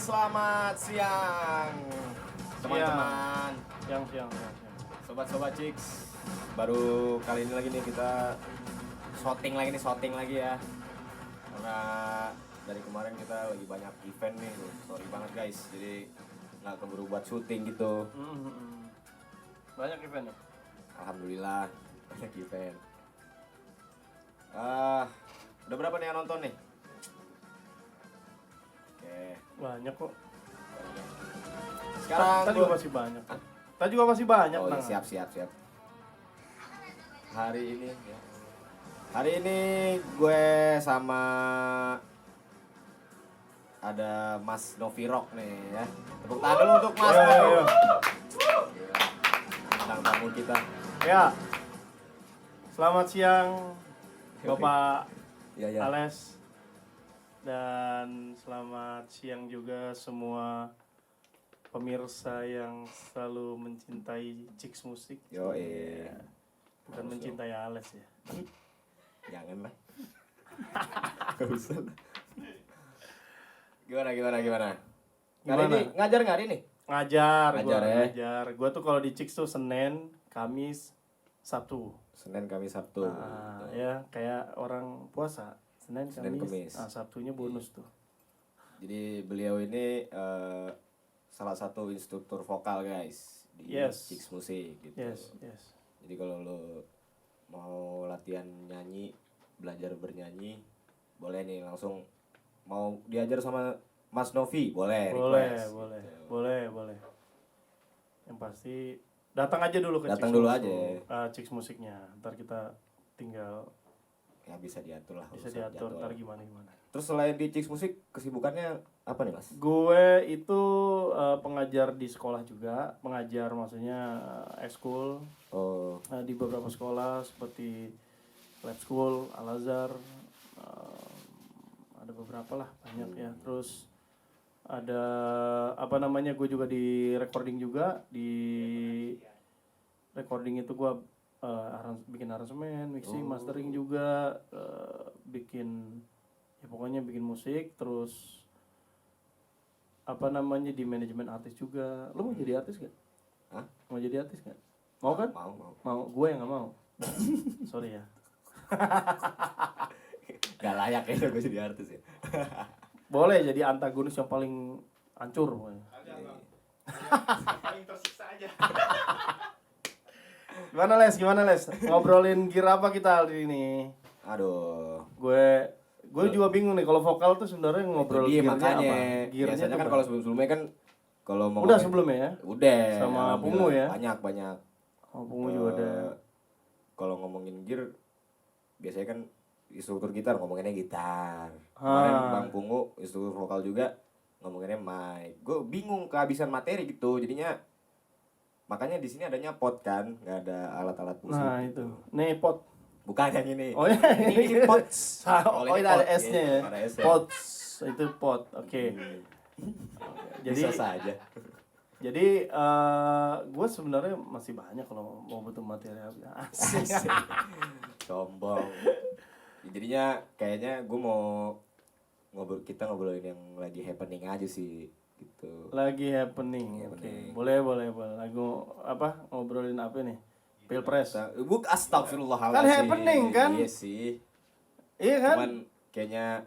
selamat siang teman-teman. Siang. Sobat-sobat Chicks. Baru kali ini lagi nih kita shooting lagi ya. Karena dari kemarin kita lagi banyak event nih, sorry banget guys. Jadi nggak keburu buat syuting gitu. Banyak event ya? Alhamdulillah banyak event. Udah berapa nih yang nonton nih? Oke. Banyak kok. Sekarang Kita juga masih banyak. Kita juga masih banyak. Oh iya, siap. Hari ini gue sama ada Mas Novi Rock nih ya. Tepuk tangan dulu untuk Mas Novi. Bintang tamu kita. Ya. Selamat siang Bapak Ya. Ales. Dan selamat siang juga semua pemirsa yang selalu mencintai Chicks Musik. Yo, Bukan mencintai Ales ya. Jangan lah. Gak usah lah. Gimana? Hari ini ngajar nggak hari ini? Ngajar ya? ngajar. Gua tuh kalau di Chicks tuh Senin, Kamis, Sabtu. Senin, Kamis, Sabtu. Ya kayak orang puasa. Senin, Kamis. Sabtunya bonus tuh. Jadi beliau ini salah satu instruktur vokal guys di Chicks Musik gitu. Yes. Jadi kalau lo mau latihan nyanyi, belajar bernyanyi, boleh nih langsung mau diajar sama Mas Novi, boleh. Boleh. Yang pasti datang aja dulu ke Chicks Musiknya. Ntar kita tinggal ya bisa diatur lah. Bisa diatur ntar gimana. Terus selain di Chicks Musik, kesibukannya apa nih Mas? Gue itu pengajar di sekolah juga, pengajar maksudnya ekskul. Di beberapa sekolah seperti Lab School, Al-Azhar, ada beberapa lah, banyak ya. Terus ada gue juga di recording juga. Di recording itu gue bikin aransemen, mixing, mastering juga, bikin musik. Terus di manajemen artis juga. Lo mau jadi artis gak? Hah? Mau jadi artis gak? Mau kan? Mau. Gue yang gak mau. Sorry ya. Gak layak ya gue jadi artis ya. Boleh jadi antagonis yang paling hancur pokoknya. Paling tersiksa aja. Gimana les? Ngobrolin gear apa kita hari ini? Aduh. Gue juga bingung nih kalau vokal tuh sebenarnya ngobrol gearnya makanya, apa? Gearnya biasanya kan kalau sebelumnya kan kalau mau udah sebelumnya ya? Udah. Sama Pungu ya? Banyak. Oh, Pungu juga ada. Kalau ngomongin gear biasanya kan instruktur gitar ngomonginnya gitar. Kemarin Bang Pungu instruktur vokal juga ngomonginnya mic. Gue bingung kehabisan materi gitu. Jadinya makanya di sini adanya pot kan, nggak ada alat-alat musik. Nah gitu. itu, nih pot. Bukan yang ini. Oh ya, ini pot. Oh itu ada S-nya ya. Ada S-nya. Pot, itu pot. Oke. Jadi bisa saja. Jadi gue sebenarnya masih banyak kalau mau butuh materi. Asik. Sombong. Jadinya kayaknya gue mau kita ngobrolin yang lagi happening aja sih gitu. Lagi happening. Oke. Boleh. Lagu apa? Ngobrolin apa nih? Pilpres. Astagfirullahaladzim. Kan happening kan? Iya sih. Iya kan? Cuman kayaknya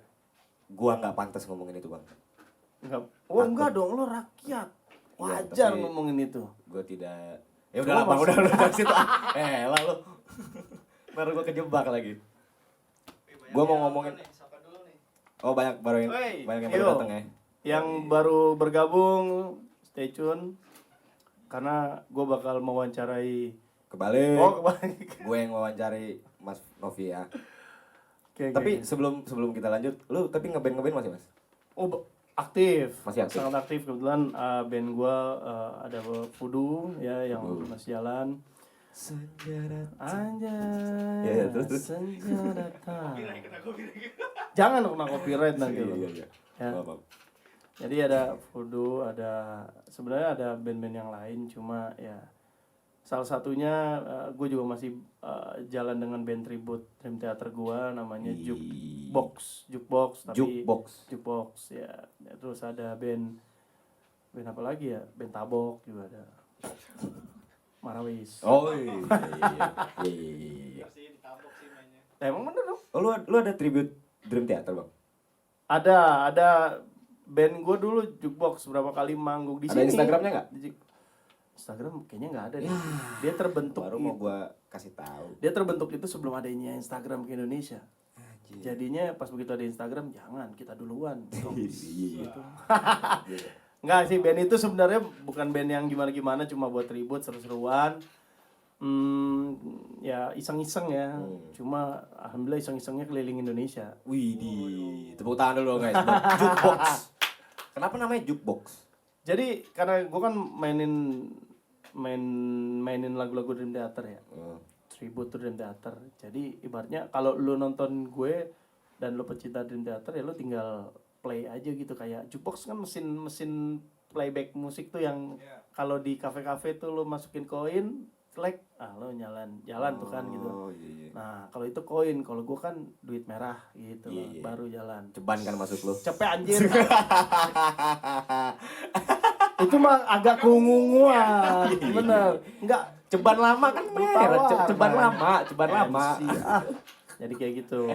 gua nggak pantas ngomongin itu bang. Enggak dong, lo rakyat. Wajar ya, ngomongin itu. Gua tidak. Ya udah bang, udah dari situ. Lalu. Baru gua kejebak lagi. Gua mau ngomongin. Oh banyak yang baru datang ya. Yang baru bergabung, stay tune. Karena gue bakal mewawancarai. Kebalik. Kebalik. Gue yang mewawancari Mas Novi ya. Tapi sebelum kita lanjut, lu tapi ngeband masih Mas? Oh aktif. Masih aktif. Sangat aktif. Kebetulan band gue ada Voodoo ya yang masih jalan. Senja Anjay. Ya, terus. Senja datang. Jangan kena copyright nanti lo. Iya. Ya. Jadi ada Voodoo, sebenarnya ada band-band yang lain, cuma ya salah satunya gue juga masih jalan dengan band tribute Dream Theater gue, namanya Jukebox ya. Terus ada band Band apa lagi ya? Band Tabok juga ada. Marawis. Oh iya. Iya. Pasti ditabok sih mainnya. Emang bener dong? Oh lu ada tribute Dream Theater bang? Ada band gue dulu Jukebox berapa kali manggung di Ada sini. Instagramnya nggak? Instagram kayaknya nggak ada deh. Dia terbentuk Baru mau gua kasih tahu. Dia terbentuk itu sebelum adanya Instagram ke Indonesia. Anjir. Jadinya pas begitu ada Instagram, jangan kita duluan. Iya. Gitu. Enggak sih, band itu sebenarnya bukan band yang gimana-gimana, cuma buat ribut, seru-seruan. Ya iseng-iseng ya. Cuma alhamdulillah iseng-isengnya keliling Indonesia. Widih, tepuk tangan dulu guys buat Jukebox. Kenapa namanya Jukebox? Jadi karena gue kan mainin lagu-lagu Dream Theater ya. Tribute to Dream Theater. Jadi ibaratnya kalau lu nonton gue dan lu pecinta Dream Theater ya lu tinggal play aja gitu, kayak jukebox kan mesin playback musik tuh yang kalau di kafe-kafe tuh lu masukin koin, klik, lo jalan tuh kan gitu. Iya. Nah, kalau itu koin, kalau gue kan duit merah gitu loh, Iya. baru jalan. Ceban kan masuk lu. Cepet anjir. Itu mah agak keunguan, bener. Enggak, Ceban lama kan merah. Ceban lama. Jadi kayak gitu.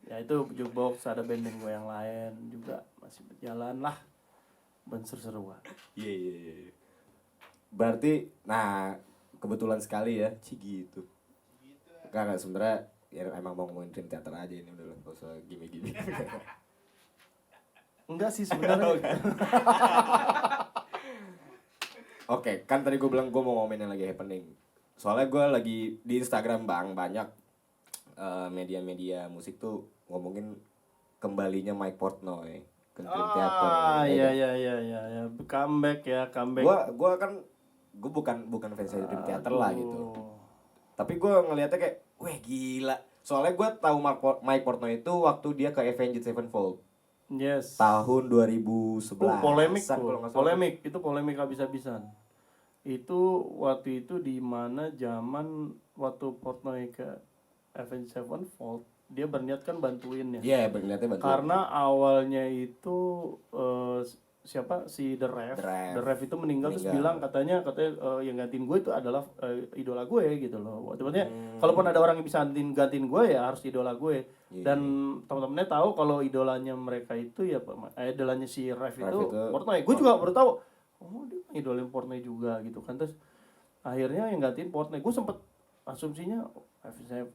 Ya itu jukebox, ada band-band gue yang lain juga masih berjalan lah. Seru-seruan. Iya. Berarti, nah kebetulan sekali ya, gitu. Enggak sebenarnya ya emang mau ngomongin Dream Theater aja ini udah, gak usah gini-gini. Enggak sih sebenarnya. Oke, kan tadi gue bilang gue mau ngomongin yang lagi happening. Soalnya gue lagi di Instagram bang, banyak media-media musik tuh ngomongin kembalinya Mike Portnoy ke Dream Theater. Iya. Comeback. Gue bukan fans Dream Theater lah gitu. Tapi gue ngeliatnya kayak, weh gila. Soalnya gue tahu Mike Portnoy itu waktu dia ke Avenged Sevenfold. Yes. Tahun 2011. Polemik itu polemik habis-habisan. Itu waktu itu di mana zaman waktu Portnoy ke Avenged Sevenfold, dia berniat kan bantuin ya. Iya, berniatnya bantuin. Karena awalnya itu siapa si The Ref itu meninggal terus bilang katanya yang gantiin gue itu adalah idola gue gitu loh. Maksudnya kalaupun ada orang yang bisa gantiin gue ya harus idola gue. Dan teman-temannya tahu kalau idolanya mereka itu ya idolanya si Ref itu Portnoy. Gue juga baru tahu. Oh, dia idolanya Portnoy juga gitu kan. Terus akhirnya yang gantiin Portnoy. Gue sempet asumsinya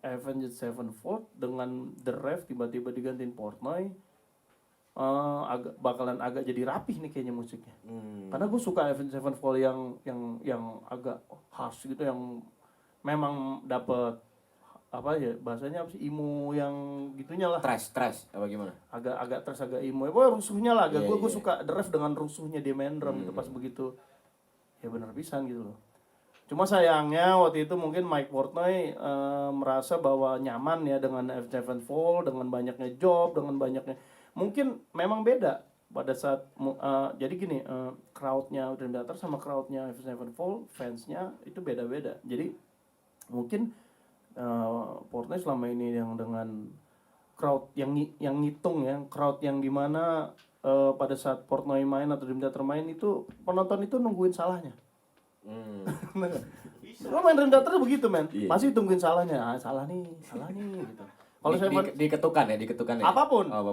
Avenged Sevenfold dengan The Ref tiba-tiba digantiin Portnoy. Bakalan agak jadi rapih nih kayaknya musiknya. Karena gue suka Avenged Sevenfold yang agak harsh gitu, yang memang dapet apa ya bahasanya apa sih, emo yang gitunya lah. Trash apa gimana? Agak trash, agak emo. Pokoknya rusuhnya lah. Gue suka The Ref dengan rusuhnya dia main drum itu pas begitu. Ya bener pisan gitu loh. Cuma sayangnya waktu itu mungkin Mike Portnoy merasa bahwa nyaman ya dengan Avenged Sevenfold, dengan banyaknya job, dengan banyaknya mungkin memang beda pada saat jadi gini, crowdnya Dream Theater sama crowdnya Avenged Sevenfold, fansnya itu beda-beda. Jadi mungkin Portnoy selama ini yang dengan crowd yang ngitung ya, crowd yang dimana pada saat Portnoy main atau Dream Theater main itu penonton itu nungguin salahnya. Lo main Dream Theater begitu men, masih tungguin salahnya, salah nih gitu. Kalau diketukan ya.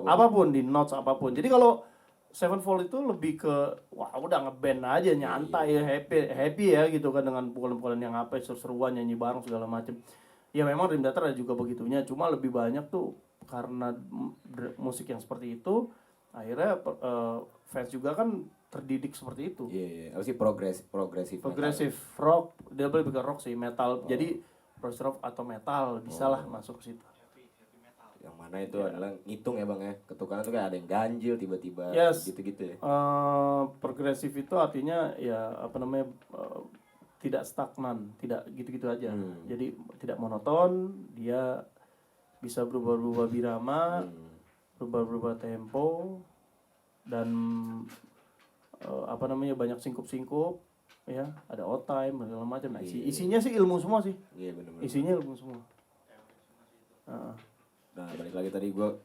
Apapun di notes apapun. Jadi kalau Sevenfold itu lebih ke wah udah ngeband aja nyantai ya, happy ya gitu kan, dengan pukulan-pukulan yang apa seru-seruan, nyanyi bareng segala macem. Ya memang Dream Theater ada juga begitunya, cuma lebih banyak tuh karena musik yang seperti itu akhirnya fans juga kan terdidik seperti itu. Iya. Apa sih progresif rock, dia lebih ke rock sih, metal. Jadi progressive rock atau metal bisalah masuk ke situ. Yang mana itu adalah ngitung ya bang ya, ketukannya tuh kayak ada yang ganjil tiba-tiba gitu-gitu ya. Progresif itu artinya ya apa namanya, tidak stagnan, tidak gitu-gitu aja. Jadi tidak monoton, dia bisa berubah-ubah birama, berubah-ubah tempo, dan apa namanya banyak singkup-singkup ya, ada odd time segala macam. Nah, isinya sih ilmu semua sih. Iya benar. Isinya ilmu semua. Nah balik lagi tadi gue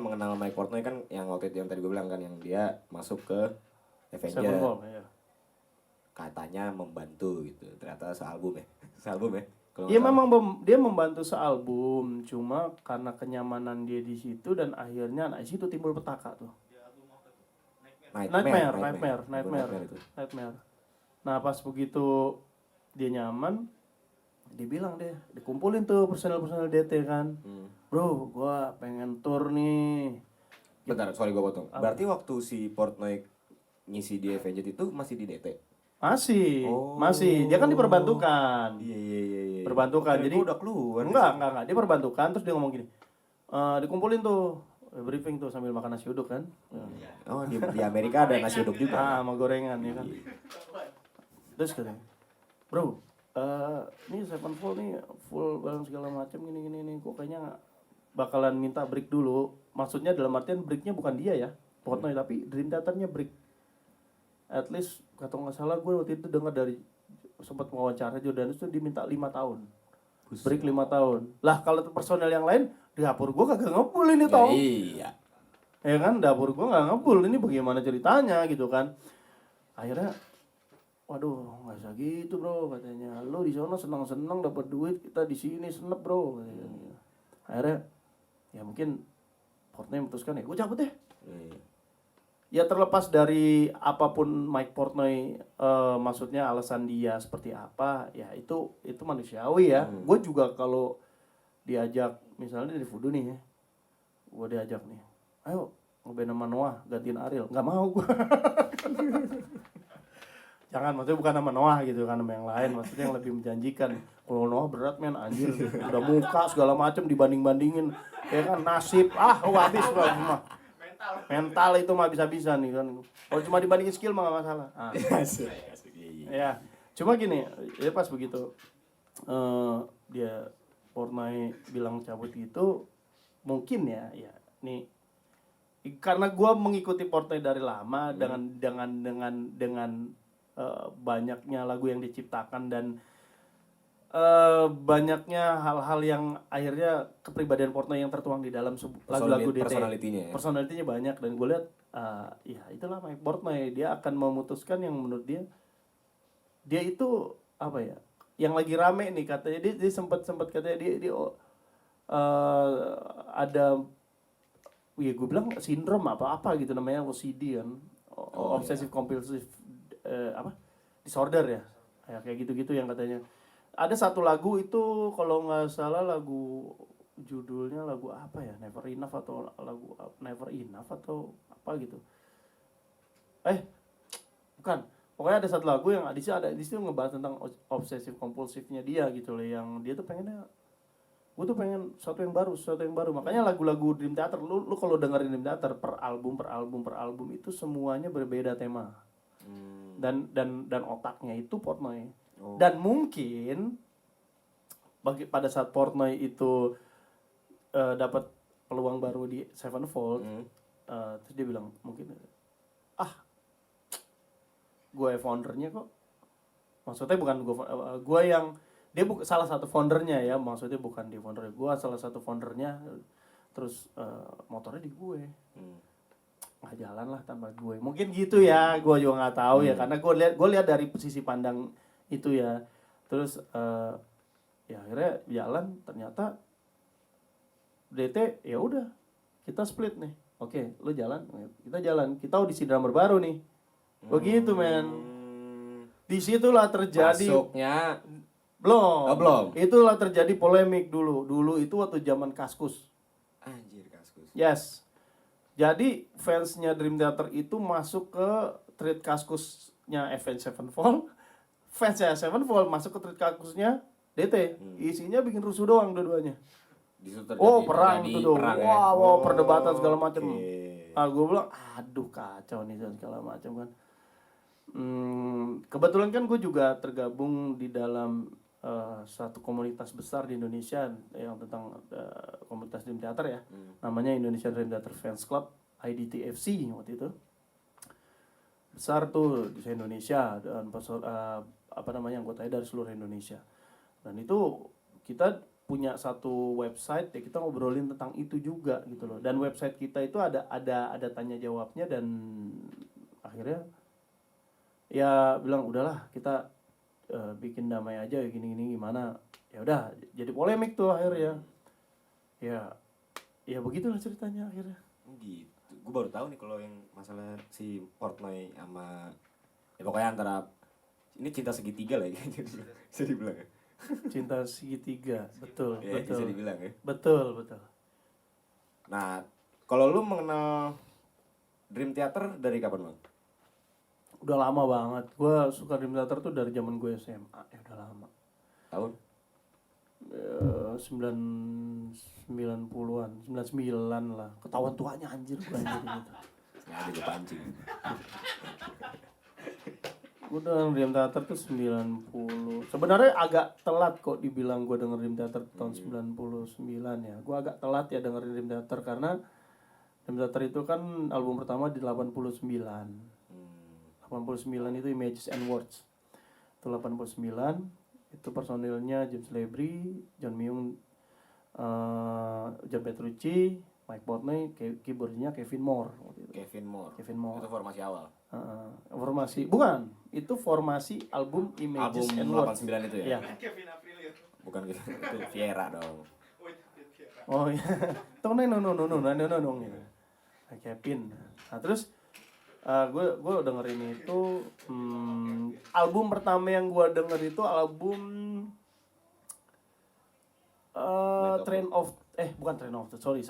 mengenal Mike Portnoy kan yang waktu itu yang tadi gue bilang kan, yang dia masuk ke Avenger Sevenfold, ya. katanya membantu gitu. Ternyata sealbum ya. Sealbum ya. Kalau Iya nggak salah. memang dia membantu sealbum, cuma karena kenyamanan dia di situ dan akhirnya di situ timbul petaka tuh. Nightmare itu. Nightmare. Nah pas begitu dia nyaman, dia bilang deh, dikumpulin tuh personel DT kan, bro, gua pengen tour nih. Bentar, sorry gue potong. Berarti waktu si Portnoy ngisi di Avenged itu masih di DT? Masih, dia kan diperbantukan. Iya. Perbantukan, Oke, jadi gua udah keluar. enggak, dia perbantukan terus dia ngomong gini, dikumpulin tuh, briefing tuh sambil makan nasi uduk kan. Oh, di Amerika ada nasi uduk juga. Sama gorengan ya kan. Terus katanya, bro, ini Sevenfold nih full barang segala macam gini, kok kayaknya bakalan minta break dulu. Maksudnya dalam artian breaknya bukan dia ya, Portnoy, tapi Dream Theater-nya break. At least kata nggak salah gue waktu itu dengar dari sempat wawancara Jordanus tuh diminta 5 tahun. Break 5 tahun. Lah kalau personel yang lain, dapur gue kagak ngebul ini tau. Iya. Ya kan, dapur gue nggak ngebul, ini bagaimana ceritanya gitu kan. Akhirnya waduh, nggak usah gitu bro katanya. Lo di sana senang-senang dapat duit, kita di sini senep bro katanya. Akhirnya ya mungkin Portnoy memutuskan ya gue cabut deh. Ya terlepas dari apapun Mike Portnoy, maksudnya alasan dia seperti apa, ya itu manusiawi ya. Gue juga kalau diajak misalnya dari Voodoo nih ya, gue diajak nih, ayo ngeband sama Noah gantiin Ariel, nggak mau gue. Jangan, maksudnya bukan nama Noah gitu kan, nama yang lain, maksudnya yang lebih menjanjikan. Kalau Noah berat men, anjir, udah muka segala macam dibanding-bandingin, ya kan nasib, habis bro semua. Mental itu mah bisa-bisa nih kan. Kalau cuma dibandingin skill mah gak masalah. Ya, cuma gini, ya pas begitu dia Portnoy bilang cabut gitu, mungkin ya nih karena gue mengikuti Portnoy dari lama dengan banyaknya lagu yang diciptakan dan banyaknya hal-hal yang akhirnya kepribadian Portnoy yang tertuang di dalam lagu-lagu DT. Personalitinya banyak dan gue lihat ya itulah Mike Portnoy, dia akan memutuskan yang menurut dia itu apa ya, yang lagi rame nih katanya dia sempat katanya dia ada ya gue bilang sindrom apa gitu namanya, OCD kan, obsessive compulsive disorder ya kayak gitu yang katanya. Ada satu lagu itu kalau nggak salah lagu judulnya lagu apa ya, Never Enough atau lagu Never Enough atau apa gitu. Bukan. Pokoknya ada satu lagu yang di situ ngebahas tentang obsesif kompulsifnya dia gitu loh, yang dia tuh gue tuh pengen sesuatu yang baru. Makanya lagu-lagu Dream Theater lu kalau dengerin Dream Theater per album itu semuanya berbeda tema. Dan otaknya itu Portnoy. Dan mungkin pada saat Portnoy itu dapat peluang baru di Sevenfold, terus dia bilang mungkin gue foundernya kok, maksudnya bukan gue yang dia salah satu foundernya ya, maksudnya bukan di foundernya, gue salah satu foundernya, terus motornya di gue. Nggak jalan lah tanpa gue, mungkin gitu ya, gue juga nggak tahu ya, karena gue lihat dari sisi pandang itu ya. Terus ya akhirnya jalan, ternyata DT ya udah kita split nih, oke lu jalan kita jalan, kita audisi drummer baru nih, begitu men. Disitulah terjadi masuknya belum. Itulah terjadi polemik dulu itu waktu zaman Kaskus. Anjir, Kaskus. Yes. Jadi fansnya Dream Theater itu masuk ke treat Kaskusnya Avenged Sevenfold, fansnya Sevenfold masuk ke treat Kaskusnya DT. Isinya bikin rusuh doang dua-duanya. Perang itu tuh. Wow, perdebatan segala macam. Gue bilang, aduh kacau nih segala macam kan. Kebetulan kan gue juga tergabung di dalam satu komunitas besar di Indonesia yang tentang komunitas Dream Theater ya, namanya Indonesia Dream Theater Fans Club, IDTFC waktu itu. Besar tuh di Indonesia dan anggotanya dari seluruh Indonesia. Dan itu kita punya satu website ya, kita ngobrolin tentang itu juga gitu loh. Dan website kita itu ada tanya jawabnya, dan akhirnya ya bilang udahlah kita bikin damai aja gini gimana. Ya udah jadi polemik tuh akhirnya. Ya begitulah ceritanya akhirnya. Gitu. Gue baru tahu nih kalau yang masalah si Portnoy sama ya pokoknya antara ini cinta segitiga lah ya. Bisa dibilang ya. Cinta segitiga, betul, Ya, bisa betul. dibilang ya. Betul. Nah, kalau lu mengenal Dream Theater dari kapan, Bang? Udah lama banget. Gue suka Dream Theater tuh dari zaman gue SMA. Ya udah lama. Tahun? 90-an, 99 lah. Ketahuan tuanya anjir gue anjir gitu. Sengaja gue pancing. Gue denger Dream Theater tuh 90. Sebenarnya agak telat kok dibilang gue denger Dream Theater tahun 99 ya. Gue agak telat ya dengerin Dream Theater karena Dream Theater itu kan album pertama di 89. 89 itu Images and Words. Itu 89. Itu personilnya James Labrie, John Myung, John Petrucci, Mike Portnoy, keyboardnya Kevin Moore waktu itu. Kevin Moore. Kevin Moore. Itu formasi awal. Formasi bukan, itu formasi album Images Album and Words. 89 itu ya? Iya. Kevin Aprilio. Bukan gitu. Itu Viera dong. Oh, itu Viera. Oh iya. Tuh no. Kevin. Nah, terus gue dengerin itu album pertama yang gue denger itu album bukan Train of sorry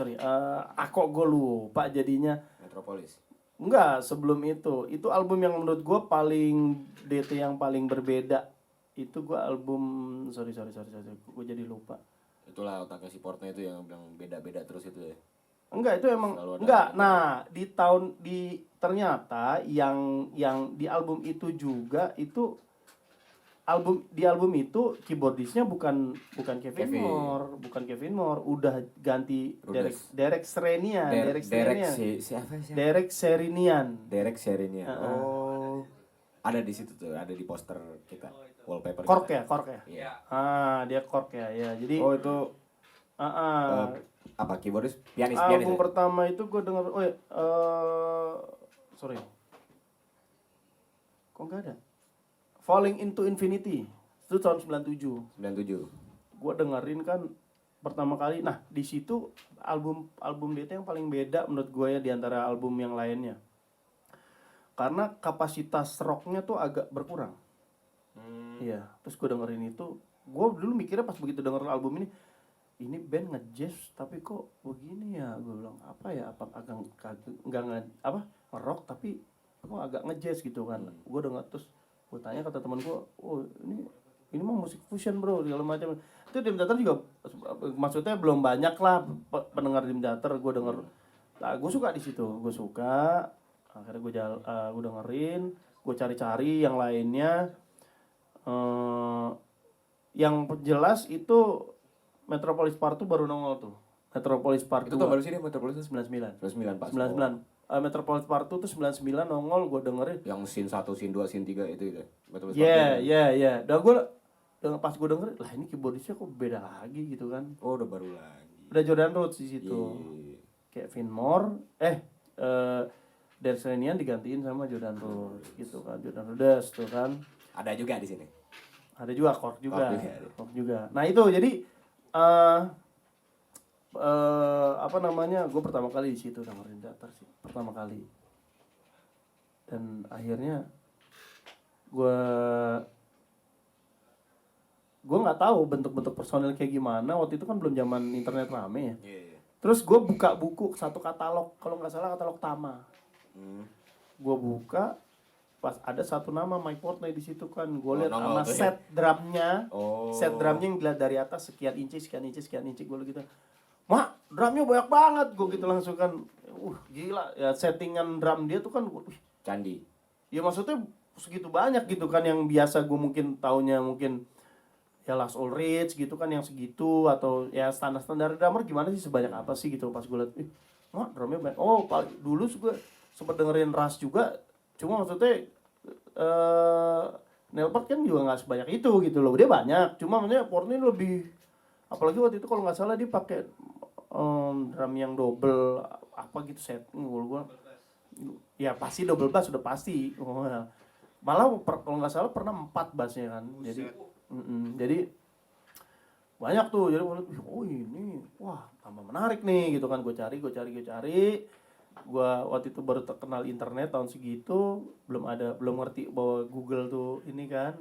kok gue lupa jadinya. Metropolis. Enggak, sebelum itu album yang menurut gue paling DT yang paling berbeda. Itu gue album sorry gue jadi lupa. Itulah otaknya si Portnoy itu yang bilang beda-beda terus itu ya. Enggak, itu emang enggak. Nah, ternyata yang di album itu juga itu di album itu keyboardisnya bukan Kevin Moore, udah ganti Derek Sherinian. Derek Sherinian. Oh. Ada di situ tuh, ada di poster kita. Wallpaper Kork kita. ya? Iya. Dia Kork ya. Jadi itu apa keyboardis pianis album ya? pertama itu gue denger sorry. Kok enggak ada? Falling into Infinity. Itu tahun 97. Gue dengerin kan pertama kali. Nah, di situ album DT yang paling beda menurut gue ya di antara album yang lainnya. Karena kapasitas rocknya tuh agak berkurang. Iya, terus gue dengerin itu, gue dulu mikirnya pas begitu denger album ini band nge-jazz tapi kok begini ya, gue bilang apa ya, apa agak nggak nge-rock tapi kok agak nge-jazz gitu kan. Gue denger terus gue tanya kata teman gue, oh ini mah musik fusion bro, segala macam. Itu Dream Theater juga, maksudnya belum banyak lah pendengar Dream Theater. Gue denger, nah, gue suka di situ, gue suka. Akhirnya gue dengerin, gue cari-cari yang lainnya. Yang jelas itu Metropolis Part 2 baru nongol tuh. Metropolis Part 2. Itu tahun baru sih dia Metropolis 99 pas. 99. Metropolis Part 2 tuh 99 nongol, gue dengerin. Yang scene 1, scene 2, scene 3 itu. Metropolis Iya. Dan pas gue dengerin, lah ini keyboardisnya kok beda lagi gitu kan. Oh, udah baru lagi. Udah Jordan Rhodes di situ. Kevin Moore, Derek Sherinian digantiin sama Jordan Rhodes gitu kan. Jordan Rhodes tuh kan. Ada juga di sini. Ada juga Kork juga. Kork juga. Nah, itu jadi gue pertama kali di situ dengerin Theater sih, pertama kali. Dan akhirnya gue nggak tahu bentuk-bentuk personil kayak gimana. Waktu itu kan belum zaman internet rame ya. Terus gue buka buku satu katalog, kalau nggak salah katalog Tama. Gue buka, pas ada satu nama Mike Portnoy di situ kan. Gue lihat sama set drumnya, set drumnya yang dilihat dari atas sekian inci, gue gitu. Mak, drumnya banyak banget, gue gitu langsung kan. Gila ya, settingan drum dia tuh kan candi. Ya maksudnya segitu banyak gitu kan, yang biasa gue mungkin taunya mungkin ya Lars Ulrich gitu kan yang segitu, atau ya standar drummer gimana sih, sebanyak apa sih gitu. Pas gue liat, mak drumnya banyak. Dulu gue sempet dengerin Rush juga, cuma maksudnya Nelpert kan juga nggak sebanyak itu gitu loh. Dia banyak, cuma maksudnya Portnoy lebih, apalagi waktu itu kalau nggak salah dia pakai drum yang double apa gitu set. Gue ya pasti double bass, sudah pasti. Malah kalau nggak salah pernah 4 bassnya kan. Jadi banyak tuh. Jadi oh ini wah tambah menarik nih gitu kan. Gue cari. Gue waktu itu baru terkenal internet tahun segitu, belum ngerti bahwa Google tuh ini kan.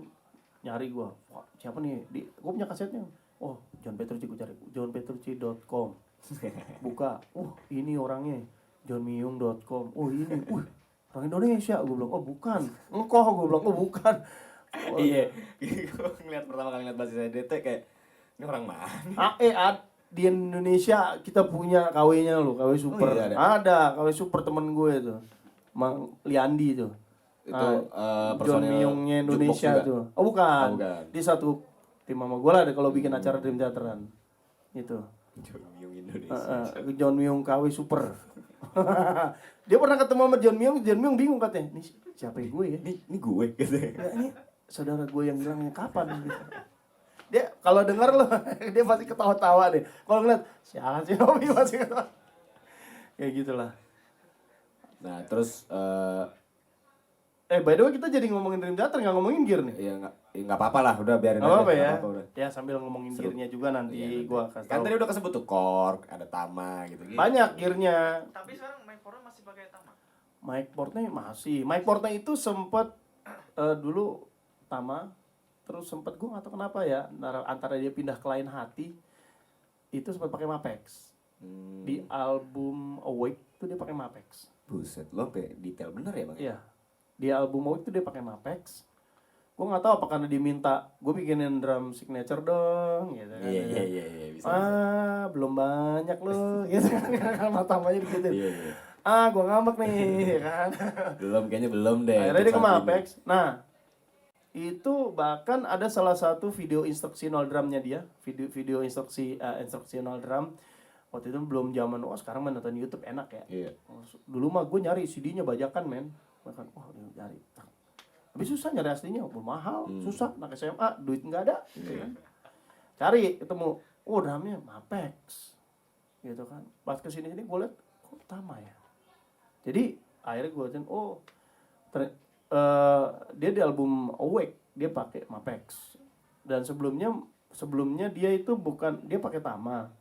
Nyari gue, wah siapa nih? Gue punya kasetnya. Oh John Petrucci, gue cari johnpetrucci.com. Buka, ini orangnya johnmyung.com. Oh ini, orang Indonesia. Gue bilang, oh bukan. Engkau, gue bilang, oh bukan. Iya, gue pertama kali ngeliat basis DT kayak ini orang mana? Di Indonesia kita punya KW-nya loh, KW Super. Oh, iya, ada KW Super temen gue tuh, Mang Liandi tuh. Itu John personil Myung-nya Indonesia jukebox juga? tuh. Oh bukan. Bukan. Dia satu tim sama gue lah kalau bikin acara Dream Theateran. Itu. John Myung Indonesia. John Myung KW Super. Dia pernah ketemu sama John Myung bingung katanya. Ini siapa gue ya? Ini gue gitu. Ya, ini saudara gue yang bilangnya kapan gitu. Dia kalau dengar loh, dia pasti ketawa-tawa deh. Kalau ngeliat, siapa sih Hobi pasti ketawa. Kayak gitulah. Nah, terus By the way kita jadi ngomongin Dream Theater, nggak ngomongin gear nih. ya nggak apa-apa lah, udah biarin Nggak aja. apa-apa ya. Nggak apa-apa, udah. Ya sambil ngomongin Seru. gearnya juga nanti Iya, gua kasih Kan tahu. tadi udah kesebut tuh Korg, ada Tama gitu. Banyak gearnya. Tapi sekarang main porno masih pakai Tama. Mike Portnoy masih. Mike Portnoy itu sempet dulu Tama, terus sempet gue nggak tahu kenapa ya, antara dia pindah ke Lain Hati, itu sempat pakai Mapex. Di album Awake tuh dia pakai Mapex. Buset, lo sampai detail bener ya bang? Iya. Di album Awake tuh dia pakai Mapex. Gue nggak tahu apa karena diminta gue bikinin drum signature dong, gitu kan. Iya, bisa. Belum banyak loh, gitu kan. Tamanya gitu. Iya. Gue ngambek nih, kan. Kayaknya belum deh. Akhirnya dia ke untuk saat Mapex. Nah, itu bahkan ada salah satu video instructional drumnya dia, video instructional drum. Waktu itu belum zaman, sekarang mah nonton YouTube enak ya. Iya. Dulu mah gue nyari CD-nya bajakan men. Bahkan, nyari. Tapi susah nyari aslinya, mahal, susah. Anak SMA, duit nggak ada. Gitu kan. Cari, ketemu, drumnya Mapex. Gitu kan. Pas kesini-sini gue liat, kok Tama ya. Jadi akhirnya gue liatin, dia di album Awake dia pakai Mapex. Dan sebelumnya dia itu dia pakai Tama.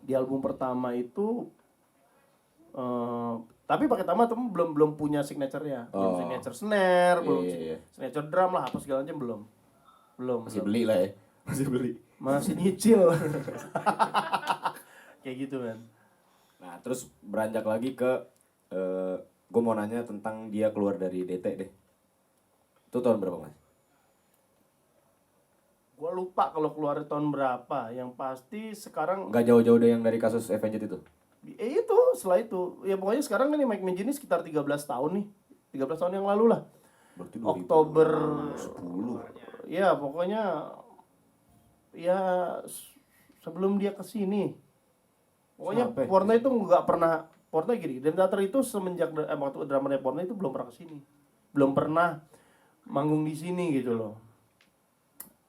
Di album pertama itu tapi pakai Tama tuh belum punya signature-nya. Belum signature snare, belum signature drum lah, apa segala macam belum. Masih beli lah ya. Masih nyicil. Kayak gitu kan. Nah, terus beranjak lagi ke gue mau nanya tentang dia keluar dari DT deh. Itu tahun berapa mas? Gua lupa kalau keluar tahun berapa. Yang pasti sekarang Gak jauh-jauh deh yang dari kasus Avenged itu? itu setelah itu. Ya pokoknya sekarang kan nih Mike Mangini sekitar 13 tahun nih. 13 tahun yang lalu lah. Berarti Oktober 10. Ya pokoknya ya sebelum dia kesini. Pokoknya Sampai. Portnoy itu nggak pernah. Portnoy gini, Dream Theater itu semenjak waktu drummernya Portnoy itu belum pernah kesini. Belum pernah manggung di sini gitu loh.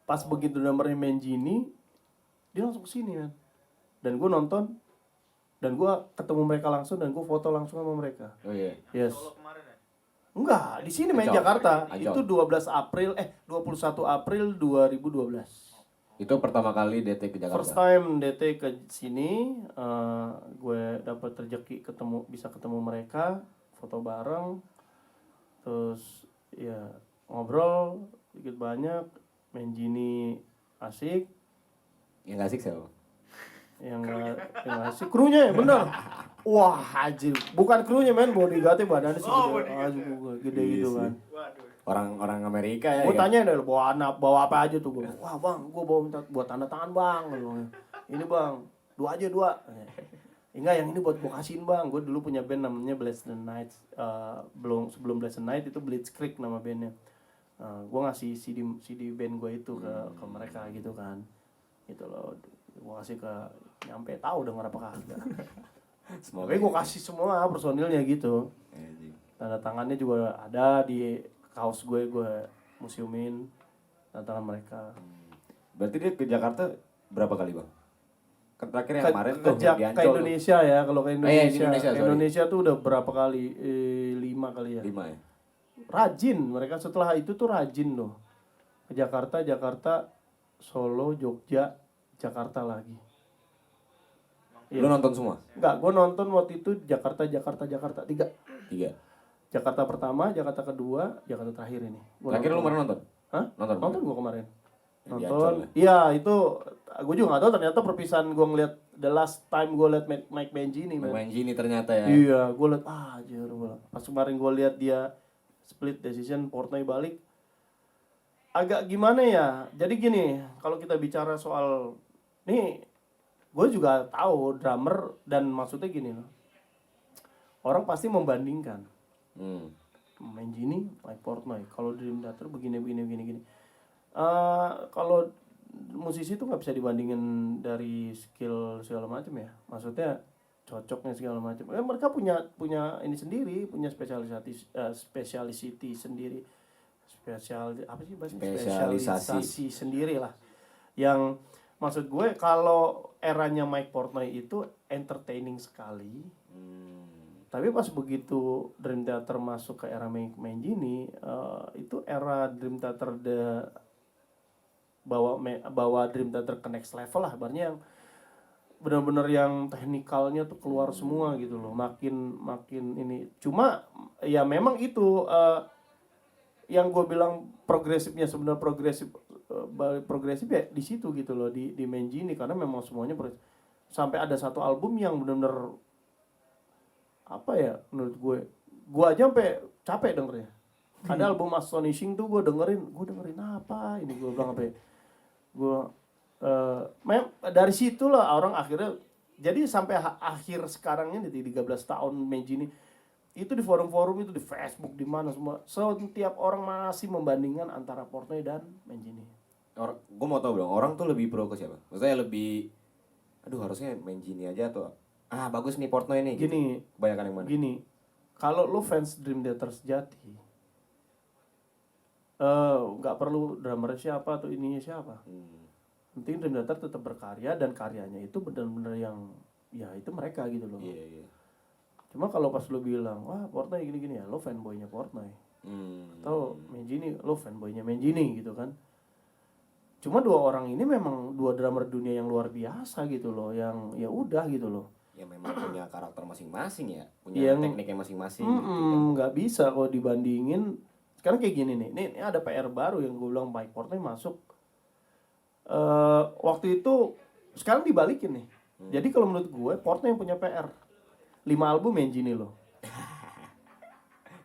Pas begitu drummernya Mangini, dia langsung kesini kan. Dan gue nonton, dan gue ketemu mereka langsung, dan gue foto langsung sama mereka. Oh iya. Yes. Solo kemarin ya. Enggak, di sini main Ancol. Jakarta. Ancol. Itu 21 April 2012. Itu pertama kali DT ke Jakarta? First time DT ke sini, gue dapat rezeki bisa ketemu mereka, foto bareng, terus ya ngobrol sedikit banyak, Mangini asik, Yang gak asik siapa? yang asik krunya ya bener. Wah anjir, bukan krunya men, bodyguardnya badannya sih gede Iya gitu sih. kan. Waduh. Orang Amerika ya? Gue tanya deh, bawa apa aja tuh gue. Wah bang, gue buat tanda tangan bang. Ini bang, 2 aja 2. Enggak, yang ini buat gue kasihin bang. Gue dulu punya band namanya Bless the Night. Sebelum Bless the Night itu Blitzkrieg nama bandnya. Gue ngasih CD band gue itu ke mereka gitu kan. Gitu loh. Gue kasih nyampe tahu denger apa kagak. Semoga gue kasih semua personilnya gitu. Tanda tangannya juga ada di kaos gue museumin tanda tangan mereka. Berarti dia ke Jakarta berapa kali bang? Kan terakhir yang kemarin tuh ke di Ancol Indonesia ya, kalau ke iya, di Indonesia, Indonesia, sorry. Indonesia tuh udah berapa kali? 5 kali ya. 5 ya? rajin mereka setelah itu tuh rajin loh. Ke Jakarta, Solo, Jogja, Jakarta lagi. Lu nonton semua? Enggak, gue nonton waktu itu Jakarta 3. 3. Jakarta pertama, Jakarta kedua, Jakarta terakhir ini. Terakhir lu kemarin nonton? Hah? Nonton gue kemarin. Yang di Nonton. Ancol ya? Iya, itu gue juga gak tahu ternyata perpisahan gue ngeliat the last time gue liat Mike Mangini. Main Gini ternyata ya. Iya, gue liat anjir gua. Pas kemarin gue liat dia split decision, Portnoy balik. Agak gimana ya? Jadi gini, kalau kita bicara soal nih, gue juga tahu drummer dan maksudnya gini loh. Orang pasti membandingkan. Mangini, Mike Portnoy. Kalau Dream Theater begini. Kalau musisi itu nggak bisa dibandingin dari skill segala macam ya. Maksudnya cocoknya segala macam. Mereka punya ini sendiri, punya spesialisasi sendiri. Spesialisasi sendiri lah. Yang maksud gue kalau eranya Mike Portnoy itu entertaining sekali. Tapi pas begitu Dream Theater masuk ke era Mangini, itu era Dream Theater bawa Dream Theater ke next level lah, ibaratnya yang benar-benar yang teknikalnya tuh keluar semua gitu loh, makin ini. Cuma ya memang itu yang gue bilang progresifnya sebenarnya progresif ya di situ gitu loh, di Mangini, karena memang semuanya sampai ada satu album yang benar-benar apa ya, menurut gue aja sampai capek dengernya. Ada album Astonishing tuh gue dengerin apa ini, gue bilang apa ya, dari situ lah orang akhirnya jadi sampai akhir sekarang ini di 13 tahun Mangini itu di forum-forum itu, di Facebook, di mana semua, setiap orang masih membandingkan antara Portnoy dan Mangini. Gue mau tahu dong, orang tuh lebih pro ke siapa? Maksudnya lebih, aduh harusnya Mangini aja atau bagus nih Portnoy nih. Gini, gitu. Kebanyakan yang mana? Gini, kalau lu fans Dream Theater sejati, nggak perlu drummer siapa atau ininya siapa. Penting Dream Theater tetap berkarya dan karyanya itu benar-benar yang ya itu mereka gitu loh. Iya. Cuma kalau pas lu bilang, wah Portnoy gini-gini ya, lo fanboynya Portnoy. Atau Mangini, lo fanboynya Mangini gitu kan. Cuma dua orang ini memang dua drummer dunia yang luar biasa gitu loh, yang ya udah gitu loh. Ya memang punya karakter masing-masing ya, punya tekniknya masing-masing gitu kan. Nggak bisa kalau dibandingin. Sekarang kayak gini nih, ini ada PR baru yang gue bilang Mike Portnoy masuk. Waktu itu, sekarang dibalikin nih. Jadi kalau menurut gue, Portnoy yang punya PR. 5 album Mangini loh.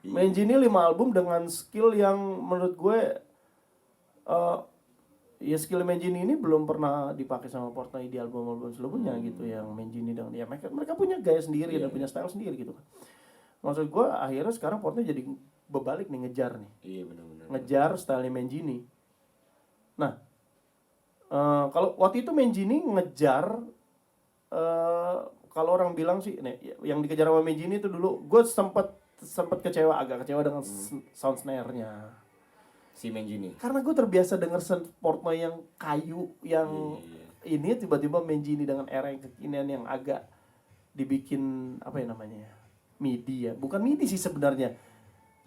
Mangini 5 album dengan skill yang menurut gue ya skill Mangini ini belum pernah dipakai sama Portnoy di album-album sebelumnya gitu, yang Mangini dengan ya mereka punya gaya sendiri dan punya style sendiri gitu kan. Maksud gue akhirnya sekarang Portnoy jadi berbalik nih, ngejar nih. Iya benar-benar. Ngejar style Mangini. Nah, kalau waktu itu Mangini ngejar kalau orang bilang sih nih, yang dikejar sama Mangini itu dulu gue sempat agak kecewa dengan sound snare-nya Si Mangini. karena gue terbiasa denger Portnoy yang kayu yang ini, tiba-tiba Mangini dengan era yang kekinian yang agak dibikin apa ya namanya ya, MIDI ya, bukan MIDI sih sebenarnya,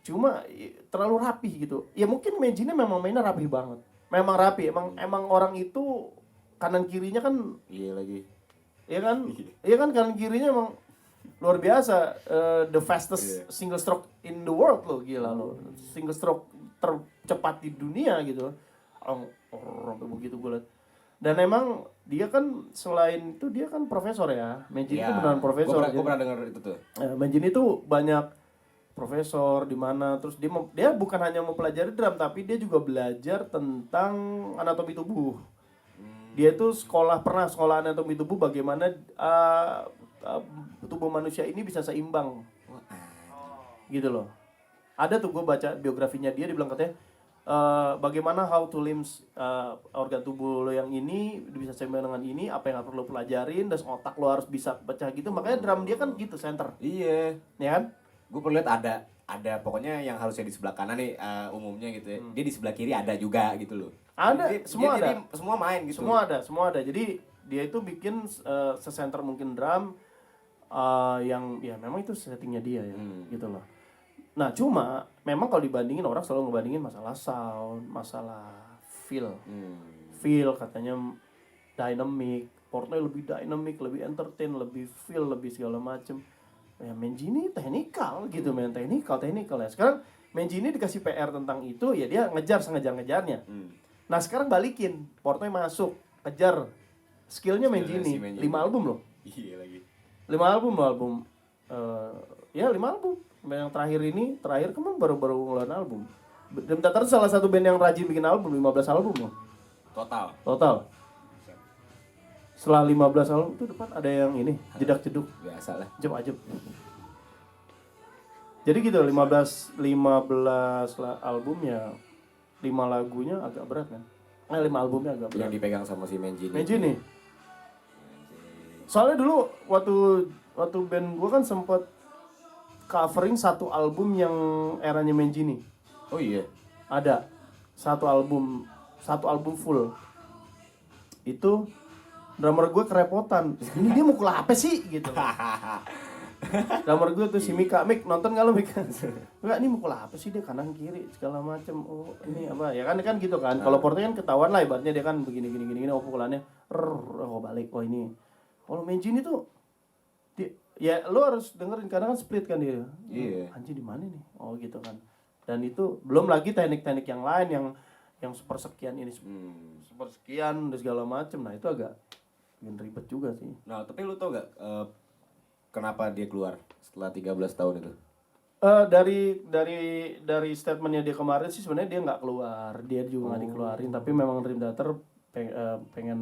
cuma terlalu rapih gitu ya. Mungkin Mangini memang mainnya rapih banget, memang rapi, emang orang itu kanan kirinya kan Iya kan kanan kirinya emang luar biasa. The fastest single stroke in the world loh, gila loh. Single stroke tercepat di dunia gitu. Sampai begitu gue liat. Dan emang dia kan selain itu dia kan profesor ya. Mangini itu beneran profesor. Gue pernah denger itu tuh. Mangini itu banyak profesor di mana, terus dia bukan hanya mempelajari drum tapi dia juga belajar tentang anatomi tubuh. Dia itu pernah sekolah anatomi tubuh, bagaimana tubuh manusia ini bisa seimbang. Gitu loh. Ada tuh gue baca biografinya dia bilang katanya bagaimana how to limbs organ tubuh lo yang ini bisa seimbang dengan ini, apa yang harus lo pelajarin, dan otak lo harus bisa pecah gitu. Makanya drum dia kan gitu, center. Iya. Ya kan? Gue pernah lihat ada pokoknya yang harusnya di sebelah kanan nih umumnya gitu ya. Dia di sebelah kiri ada juga gitu loh. Ada, semua ada. Jadi semua main gitu. Semua ada. Jadi dia itu bikin sesenter mungkin drum yang ya memang itu settingnya dia ya, gitu loh. Nah cuma memang kalau dibandingin orang selalu ngebandingin masalah sound, masalah feel katanya dynamic, Portnoy lebih dynamic, lebih entertain, lebih feel, lebih segala macem. Ya Mancini technical gitu, main technical ya. Sekarang Mancini dikasih PR tentang itu, ya dia ngejar sengejar-ngejarnya. Nah sekarang balikin, Portnoy masuk, kejar skillnya Mancini. 5 album loh. Iya lagi. 5 album loh, ya 5 album. Yang terakhir kemarin baru ngeluarin album. Dream Theater salah satu band yang rajin bikin album, 15 album loh. Total. Setelah 15 album itu depan ada yang ini, jedak-jeduk. Biasa lah. Ajeb. Jadi gitu, 15 album ya, 5 lagunya agak berat kan. 5 albumnya agak berat. Yang dipegang sama si Mancini. Mancini. Soalnya dulu waktu band gua kan sempet covering satu album yang eranya Mancini. Oh iya. Ada satu album full. Itu drummer gue kerepotan. Ini dia mukul apa sih gitu. Drummer gue tuh si Mika, Mik nonton nggak lo Mik? Enggak, ini mukul apa sih, dia kanan kiri segala macem. Oh ini apa ya kan gitu kan. Kalau Portnoy kan ketahuan lah ibaratnya dia kan begini oh pukulannya balik. Oh ini. Kalau Mancini tuh ya lo harus dengerin karena kan split kan dia. Iya. Anjing di mana nih? Oh gitu kan. Dan itu belum lagi teknik-teknik yang lain yang sepersekian ini sepersekian dan segala macem. Nah itu agak ribet juga sih. Nah tapi lu tau gak kenapa dia keluar setelah 13 tahun itu? Dari statementnya dia kemarin sih sebenarnya dia nggak keluar, dia juga nggak dikeluarin. Tapi memang Dream Theater pengen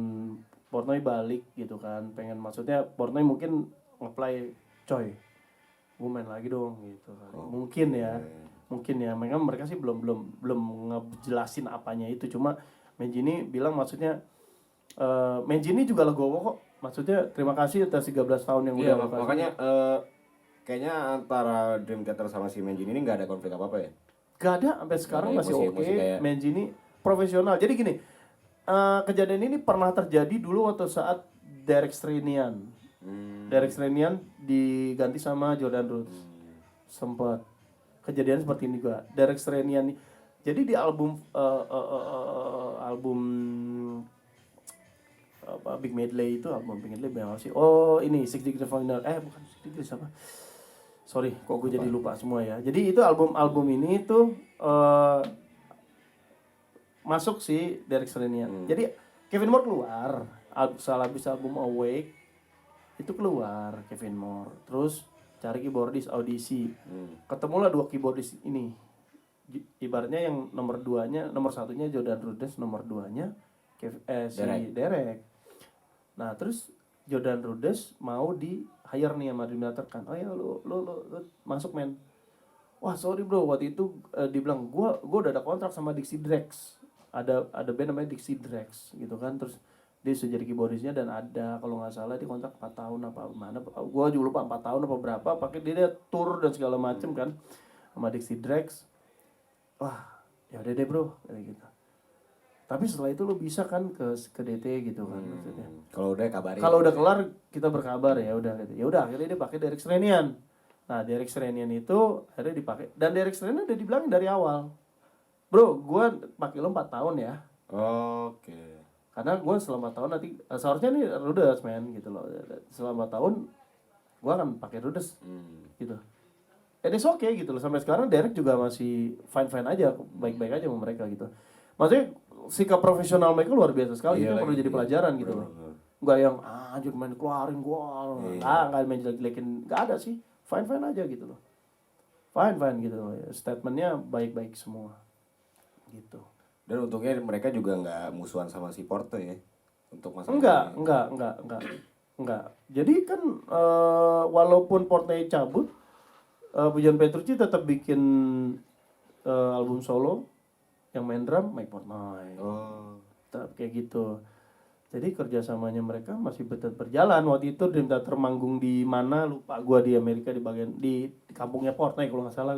Portnoy balik gitu kan, maksudnya Portnoy mungkin nge-play coy, gue main lagi dong gitu kan. Mungkin ya, mereka sih belum ngejelasin apanya itu. Cuma Mancini bilang maksudnya Mancini juga legowo kok. Maksudnya terima kasih atas 13 tahun yang udah makasih. Makanya kayaknya antara Dream Theater sama si Mancini ini gak ada konflik apa-apa ya? Gak ada, sampai sekarang masih oke. Kayak... Mancini profesional. Jadi gini, kejadian ini pernah terjadi dulu waktu saat Derek Srinian. Derek Srinian diganti sama Jordan Rhodes. Sempat kejadian seperti ini juga. Derek Srinian. Jadi di album Big Medley itu album Big Medley apa sih? Oh ini Six Degrees Final. Bukan Six Degrees apa? Sorry, kok gue jadi lupa semua ya. Jadi itu album ini tuh masuk si Derek Srinian. Jadi Kevin Moore keluar. Habis album Awake itu keluar Kevin Moore. Terus cari keyboardis audisi. Ketemulah 2 keyboardis ini. Ibaratnya yang nomor 1-nya Jordan Rhodes, nomor 2-nya si Derek. Nah, terus Jordan Rhodes mau di hire nih sama Dream Theater kan. Oh ya lu masuk men. Wah, sorry bro, waktu itu dibilang gua udah ada kontrak sama Dixie Drex. Ada band namanya Dixie Drex gitu kan. Terus dia sudah jadi keyboardisnya dan ada kalau nggak salah dia kontrak 4 tahun apa mana. Gua juga lupa 4 tahun apa berapa. Pakai dia tour dan segala macem kan sama Dixie Drex. Wah, ya udah deh bro, kayak gitu. Tapi setelah itu lo bisa kan ke DT gitu kan maksudnya. Kalau udah kabarin. Kalau udah kelar kita berkabar ya udah gitu. Ya udah akhirnya dia pakai Derek Srinian. Nah, Derek Srinian itu akhirnya dipakai dan Derek Srinian udah dibilangin dari awal. Bro, gua pakai lo 4 tahun ya. Oke. Karena gua selama tahun nanti seharusnya nih Rhodes men gitu loh. Selama tahun gua akan pakai Rhodes gitu. It's okay gitu loh. Sampai sekarang Derek juga masih fine aja, baik-baik aja sama mereka gitu. Maksudnya sikap profesional mereka luar biasa sekali. Itu perlu jadi pelajaran gitu loh. Enggak yang anjir main keluarin gua. Enggak main jelek-jelekin, enggak ada sih. Fine aja gitu loh. Fine gitu loh. Statementnya baik-baik semua. Gitu. Dan untungnya mereka juga enggak musuhan sama si Porto ya. Untuk masalah enggak. Jadi kan walaupun Portnoy cabut, Pujan Petrucci tetap bikin album solo yang main drum Mike Portnoy. Tetap kayak gitu. Jadi kerjasamanya mereka masih tetap berjalan. Waktu itu Dream Theater manggung di mana lupa gua, di Amerika, di bagian di kampungnya Portnoy kalau nggak salah.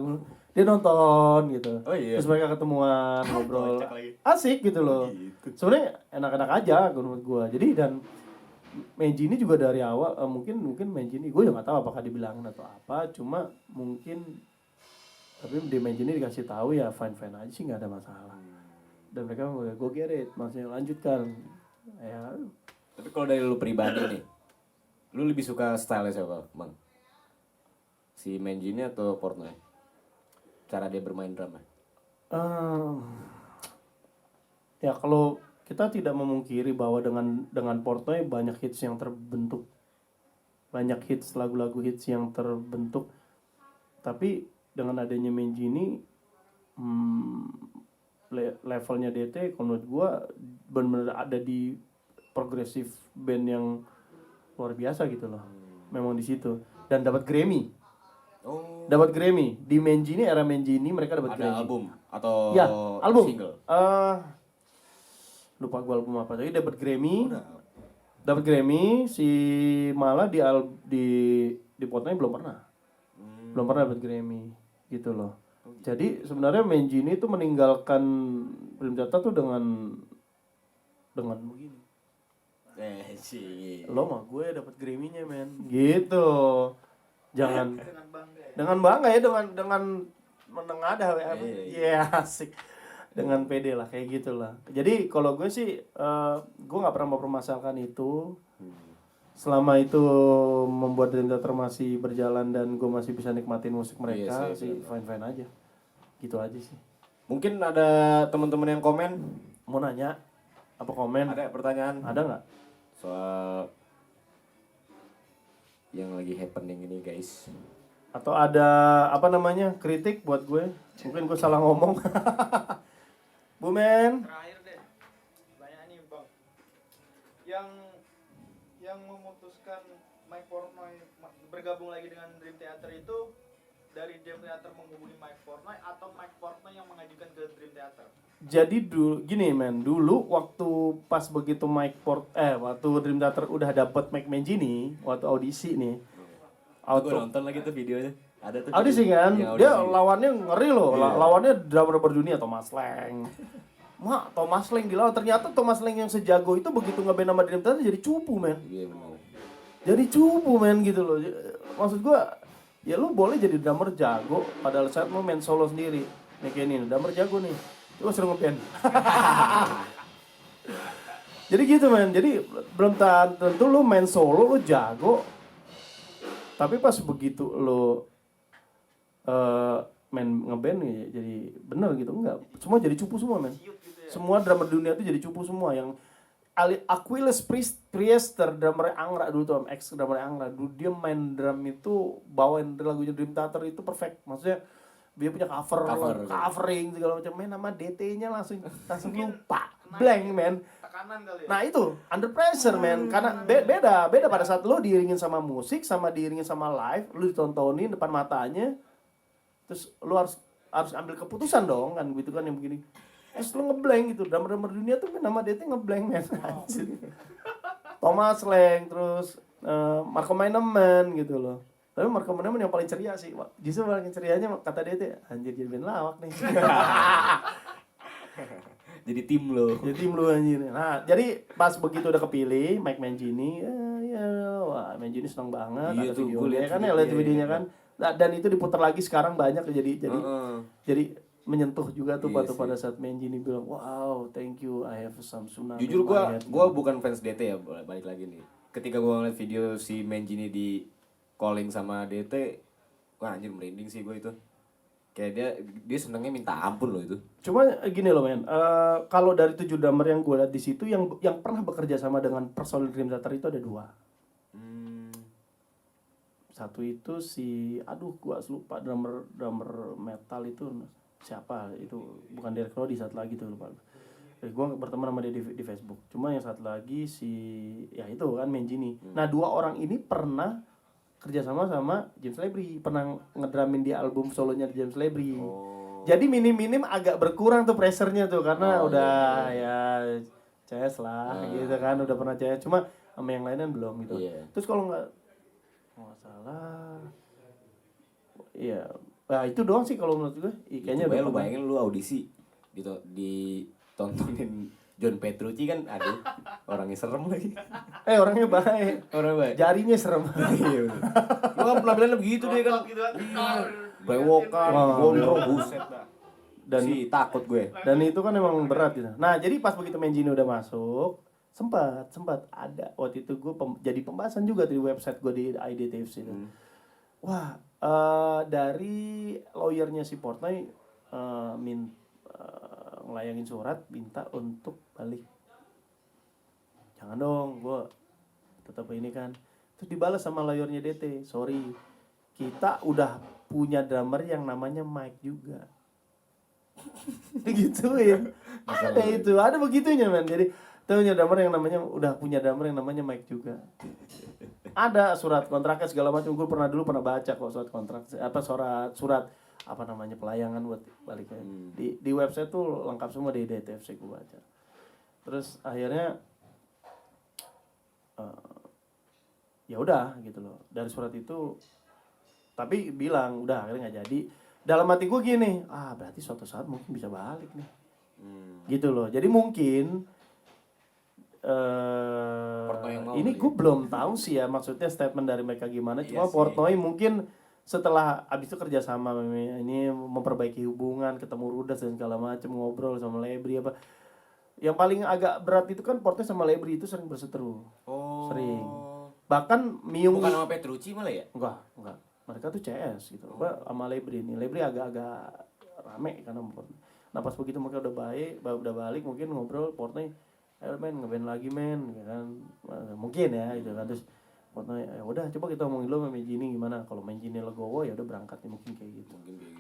Dia nonton gitu. Oh iya. Terus mereka ketemuan ngobrol. Asik gitu loh. Sebenarnya enak-enak aja menurut gua. Jadi dan Mancini juga dari awal mungkin Mancini gue juga nggak tahu apakah dibilangin atau apa, cuma mungkin Tapi di Imagine dikasih tahu ya fine aja sih, nggak ada masalah. Dan mereka bilang go get it, maksudnya lanjutkan. Ya. Tapi kalau dari lu pribadi nih, lu lebih suka style siapa, Bang? Si Manjini atau Portnoy? Cara dia bermain drama. Ya kalau kita tidak memungkiri bahwa dengan Portnoy banyak hits yang terbentuk, banyak hits, lagu-lagu hits yang terbentuk. Tapi dengan adanya Manjini, levelnya DT kalau menurut gua benar-benar ada di progresif band yang luar biasa gitu loh. Memang di situ, dan dapat Grammy. Oh. Dapat Grammy di Manjini, era Manjini mereka dapat Grammy. Ada album atau Ya, album. single? Lupa gue album apa, tapi dapat Grammy. Udah. Dapat Grammy, si malah di Portnoy belum pernah. Belum pernah dapat Grammy gitu loh. Jadi sebenarnya Manjini itu meninggalkan Dream Theater tuh dengan begini. Sih. Lo mah gue dapat Grammy-nya, men. Gitu. Jangan Dengan bangga ya. dengan menengadah ya asik, dengan pede lah kayak gitulah. Jadi kalau gue sih gue nggak pernah mempermasalahkan itu selama itu membuat Dream Theater masih berjalan dan gue masih bisa nikmatin musik mereka sih fine aja, gitu aja sih. Mungkin ada teman-teman yang komen, Mau nanya apa komen? ada pertanyaan Ada nggak? soal yang lagi happening ini, guys. Atau ada apa namanya kritik buat gue? Mungkin gue salah ngomong. Bu Men. Terakhir deh. Banyak nih bang. Yang memutuskan Mike Portnoy bergabung lagi dengan Dream Theater itu dari Dream Theater menghubungi Mike Portnoy atau Mike Portnoy yang mengajukan ke Dream Theater? Jadi dulu gini men, dulu waktu pas begitu waktu Dream Theater udah dapet Mike Manjini waktu audisi nih. Gue nonton lagi tuh videonya. Ada tuh. Audisi video kan, yang dia audisi. lawannya ngeri loh, Iya. lawannya drummer berdunia Thomas Lang. Thomas Lang dilawan, ternyata Thomas Lang yang sejago itu begitu ngeband sama Dream Theater jadi cupu men. Iya benar. Jadi cupu men gitu loh. Maksud gua, ya lu boleh jadi drummer jago pada saat lu main solo sendiri. Nih kayak ini, drummer jago nih. Lu suruh ngeband. Jadi gitu men, jadi belum tentu lu main solo lu jago. Tapi pas begitu lu main ngeband ya jadi bener gitu, enggak. Semua jadi cupu semua men. Semua drummer dunia itu jadi cupu semua. Yang Achilles Priester, drummer Angra dulu tuh, ex drummer Angra dulu, dia main drum itu bawain lagunya Dream Theater itu perfect. Maksudnya dia punya covering segala macam, main nama DT-nya langsung lupa, blank men. Tekanan kali ya? Nah itu under pressure men, karena beda pada saat lo diiringin sama musik sama diiringin sama live, lo ditontonin depan matanya, terus lo harus ambil keputusan dong kan gitu kan yang begini. Terus lo ngeblank gitu, drummer dunia tuh nama DT ngeblank men. Thomas Lang, terus Marco Meineman gitu loh. Tapi Marco Meineman yang paling ceria sih. Justru paling cerianya kata DT, anjir jadi band lawak nih. Jadi tim lo. Jadi tim lu anjir. Nah, jadi pas begitu udah kepilih Mike Manjini, wah Manjini senang banget. Iya ada tuh, gua videonya liat kan, videonya, lihat videonya kan. Nah, dan itu diputar lagi sekarang banyak jadi menyentuh juga tuh Iya pada saat Manjini bilang, wow, thank you, I have some tsunami. Jujur in my head." gua bukan fans DT ya, balik lagi nih. Ketika gua ngeliat video si Manjini di calling sama DT, wah anjir merinding sih gua itu. Kayak dia senengnya minta ampun loh itu. Cuma gini loh men, kalau dari 7 drummer yang gue lihat di situ yang pernah bekerja sama dengan personil Dream Theater itu ada 2. Satu itu gua lupa, drummer metal itu siapa, itu bukan Derek Roddy, satu lagi tuh lupa. Gue berteman sama dia di Facebook. Cuma yang satu lagi ya itu kan Manjini. Nah 2 orang ini pernah kerja sama James Labrie, pernah ngedramin di album solonya James Labrie. Jadi minim agak berkurang tuh pressure-nya tuh karena udah ya CS lah gitu kan, udah pernah CS. Cuma sama yang lainnya belum gitu. Terus kalau nggak salah, iya, nah itu doang sih kalau menurut gue. Kayaknya Coba udah lu bayangin lu audisi ditontonin John Petrucci kan aduh orangnya serem lagi. Orangnya baik. Orang baik. Jarinya serem. Iya. Lu kan penampilannya begitu deh kan. Gitu kan. Brewokan, Wah, gondrong buset dah. Dan Si takut gue. dan itu kan emang berat gitu. Nah, jadi pas begitu Mancini udah masuk, sempat ada waktu itu gue jadi pembahasan juga di website gue di IDTFC itu. Wah, dari lawyernya si Portnoy ngelayangin surat minta untuk balik. Jangan dong, gue tetap ini kan. Terus dibalas sama lawyernya DT, sorry, kita udah punya drummer yang namanya Mike juga. Digituin. Ada itu, ada begitunya men. Jadi punya drummer yang namanya udah punya drummer yang namanya Mike juga. Ada surat kontraknya segala macam. Gue pernah baca kok surat kontrak surat apa namanya pelayangan buat baliknya. Di website tuh lengkap semua di DTFC gue baca. Terus akhirnya ya udah gitu loh. Dari surat itu tapi bilang udah akhirnya nggak jadi. Dalam hati gue gini, berarti suatu saat mungkin bisa balik nih. Gitu loh. Jadi mungkin ini gue belum tahu sih ya maksudnya statement dari mereka gimana. Cuma Portnoy mungkin setelah abis itu kerjasama ini memperbaiki hubungan, ketemu Rudas dan segala macam, ngobrol sama Lebri apa. Yang paling agak berat itu kan Portnoy sama Lebri itu sering berseteru. Sering. Bahkan Miung bukan sama Petrucci malah ya? Enggak. Mereka tuh CS gitu. Sama Lebri nih. Lebri agak-agak rame karena Portnoy. Nah pas begitu mereka udah balik mungkin ngobrol Portnoy, ayo men ngeband lagi men, ya kan mungkin ya gitu kan. Terus Portnoy ya udah coba kita ngomongin dulu sama Mancini gimana, kalau Mancini legowo ya udah berangkat nih mungkin kayak gitu.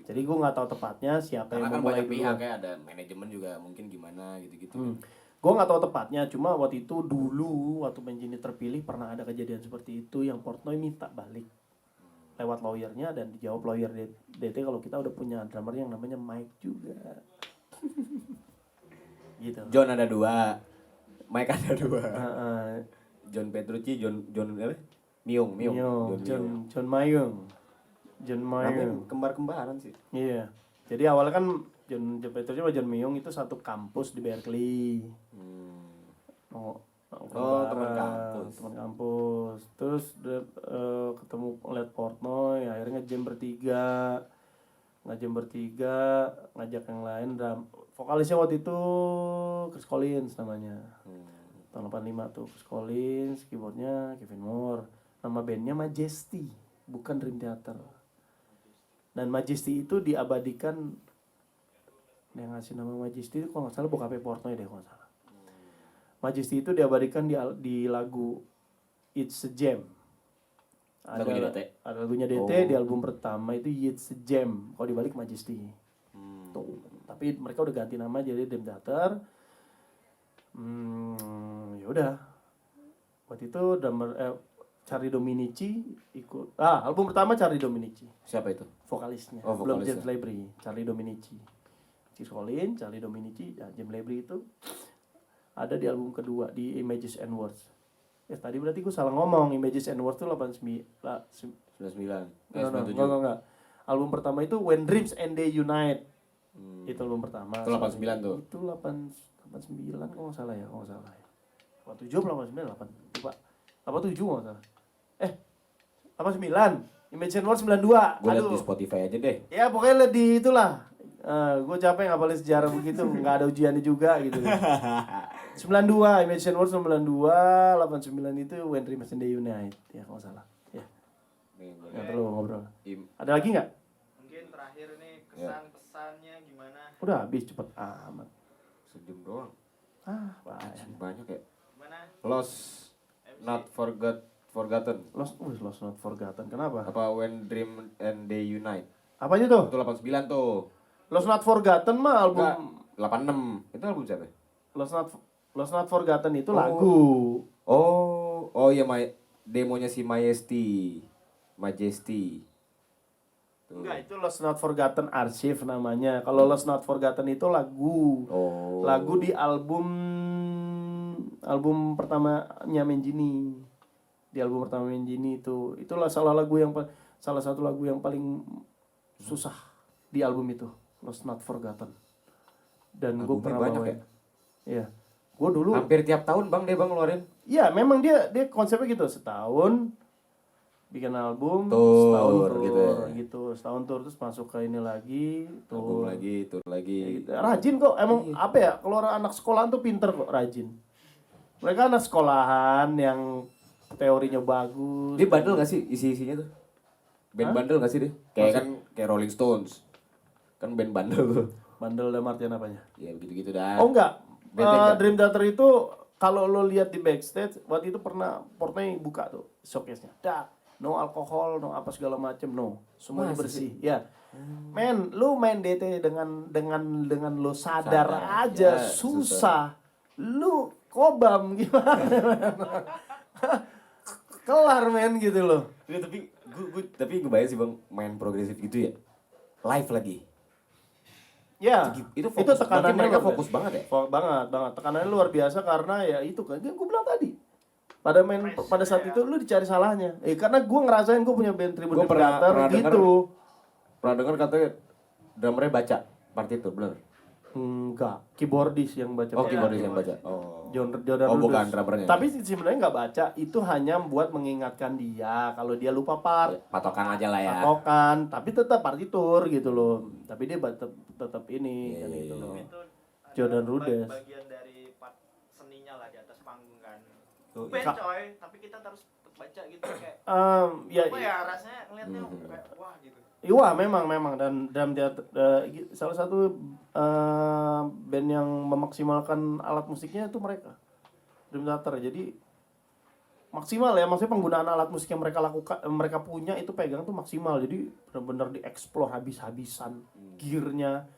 Jadi gue nggak tahu tepatnya siapa karena yang kan memulai banyak dulu. pihak ya, ada manajemen juga mungkin gimana gitu-gitu. Gue nggak tahu tepatnya, cuma waktu itu dulu waktu Mancini terpilih pernah ada kejadian seperti itu yang Portnoy minta balik lewat lawyernya dan dijawab lawyer DT kalau kita udah punya drummer yang namanya Mike juga. Gitu. John ada 2, Mike ada 2. John Petrucci, John apa? Miung. John Mayung. Namanya kembar-kembaran sih. Iya. Jadi awalnya kan John Petrucci sama John Mayung itu satu kampus di Berkeley. Teman kampus. Terus ketemu lihat Portnoy, akhirnya ngejam bertiga, ngajak yang lain. Vokalisnya waktu itu Chris Collins namanya. Tahun 85 tuh Chris Collins, keyboardnya Kevin Moore. Nama bandnya Majesty, bukan Dream Theater. Dan Majesty itu diabadikan, yang ngasih nama Majesty itu kalau nggak salah bokapnya Portnoy deh kalau nggak salah. Majesty itu diabadikan di lagu It's a Jam. Ada lagunya DT di album pertama itu It's a Jam. Kalau dibalik Majesty. Tuh. Tapi mereka udah ganti nama jadi Dream Theater. Ya udah. Waktu itu Charlie Dominici ikut. Album pertama Charlie Dominici. Siapa itu? Vokalisnya. Oh, Belum vokalisnya. James Labrie, Charlie Dominici. Chris Collins, Charlie Dominici, James Labrie itu ada di album kedua di Images and Words. Tadi berarti gue salah ngomong. Images and Words itu 99. 99. Enggak. Album pertama itu When Dreams and They Unite. Itu album pertama. Itu 89 tuh. Itu 89 kalau nggak salah ya. 87 atau 89 lupa. 87 kalau nggak salah. 89. Images and Words 92. Gue liat di Spotify aja deh. Ya pokoknya lihat di itulah. Gue capek ngapalin sejarah begitu, nggak ada ujiannya juga gitu. 92, Imagination World 92, 89 itu When Dreams and They Unite. Ya kalau salah. Ya. Nggak perlu ngobrol. Ada lagi nggak? Mungkin terakhir nih kesan-pesannya gimana? Udah habis cepet amat. Sejam doang. Banyak ya. Gimana? Lost Not Forgotten. Lost Not Forgotten. Kenapa? Apa When Dream and They Unite? Apanya tuh? Itu 89 tuh. Lost Not Forgotten mah album. Enggak, 86. Itu album siapa? Lost Not Forgotten itu lagu. Oh iya, demonya si Majesty. Enggak, itu Lost Not Forgotten Archive namanya. Kalau Lost Not Forgotten itu lagu. Lagu di album pertamanya Mancini. Di album pertama Mancini itulah salah satu lagu yang paling susah di album itu, Lost Not Forgotten. Dan gue pernah banyak bawain. Iya. Gue dulu Hampir tiap tahun Bang dia Bang ngeluarin. ya memang dia konsepnya gitu, setahun bikin album, Tur, setahun tur gitu ya. gitu, setahun tur terus masuk ke ini lagi, Album tur. lagi, tur lagi. Kayak gitu. Rajin kok, emang apa ya, keluar anak sekolahan tuh pinter kok, rajin. Mereka anak sekolahan yang teorinya bagus. Dia bandel gak sih isi-isinya tuh? Band bandel gak sih dia? Kayak Rolling Stones. Kan band bandel tuh. Bandel dalam artian apanya? Ya begitu-gitu dah. Oh enggak, Benteng kan? Dream Theater itu kalau lo lihat di backstage, waktu itu pernah Portnoy buka tuh showcase-nya. Dah, no alkohol, no apa segala macem, no. Semuanya bersih. Ya. Men, lu main DT dengan lo sadar aja Ya, susah. Lu kobam gimana? Kelar men gitu loh. Ya, tapi gue bayang sih Bang main progresif gitu ya. Live lagi. Ya, Itu itu fokus, tekanannya mereka luar fokus biasa. banget ya. Banget. Tekanannya luar biasa karena ya itu kan yang gue bilang tadi. Pada saat itu lu dicari salahnya. Karena gue ngerasain gue punya band Tribun Gue pernah gitu. Pernah dengar katanya drummernya baca partitur, bener? Enggak, keyboardis yang baca. Oh, keyboardis yang baca. Oh. Jordan Oh, Rudess. bukan drummernya. Tapi sebenarnya nggak baca, itu hanya buat mengingatkan dia kalau dia lupa part. Patokan aja lah ya. Patokan, tapi tetap partitur gitu loh. Tapi dia tetap ini kan Iya, gitu loh. Itu Jordan adalah Rudess. bagian dari part seninya lah di atas panggung kan. Oh, Band iya. coy, tapi kita harus baca gitu kayak Ya, apa ya rasanya ngeliatnya kayak wah gitu. iya memang dan dalam teater salah satu band yang memaksimalkan alat musiknya itu mereka Dream Theater. Jadi maksimal ya, maksudnya penggunaan alat musik yang mereka lakukan, mereka punya itu pegang tuh maksimal. Jadi benar-benar dieksplor habis-habisan gearnya.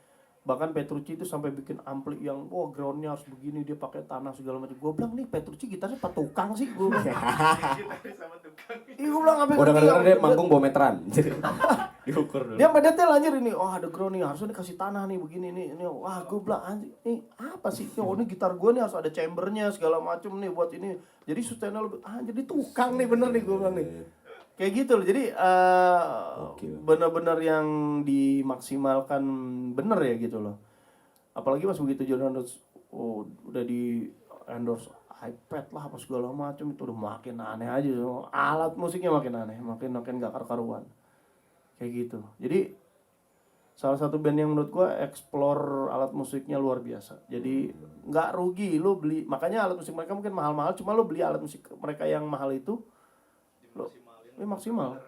Bahkan Petrucci itu sampai bikin ampli yang groundnya harus begini, dia pakai tanah segala macam. Gue bilang nih Petrucci gitarnya apa tukang sih? Gue bilang. Sama tukang. Iya gue bilang apa Udah denger dia manggung bawa meteran. Jadi diukur dulu. dia sampai detail anjir ini, ada ground nih, harusnya dikasih tanah nih begini nih. Wah, gue bilang anjir, ini apa sih? Ini gitar gue nih harus ada chambernya segala macam nih buat ini. Jadi sustain lebih jadi tukang nih bener nih gue bilang nih. Kayak gitu loh. Jadi bener-bener yang dimaksimalkan bener ya gitu loh. Apalagi pas begitu Jordan Rudess udah di endorse iPad lah apa segala macam, itu udah makin aneh aja. Alat musiknya makin aneh, makin gak karu-karuan. Kayak gitu. Jadi salah satu band yang menurut gua explore alat musiknya luar biasa. Jadi nggak rugi lo beli, makanya alat musik mereka mungkin mahal-mahal, cuma lo beli alat musik mereka yang mahal itu lo maksimal.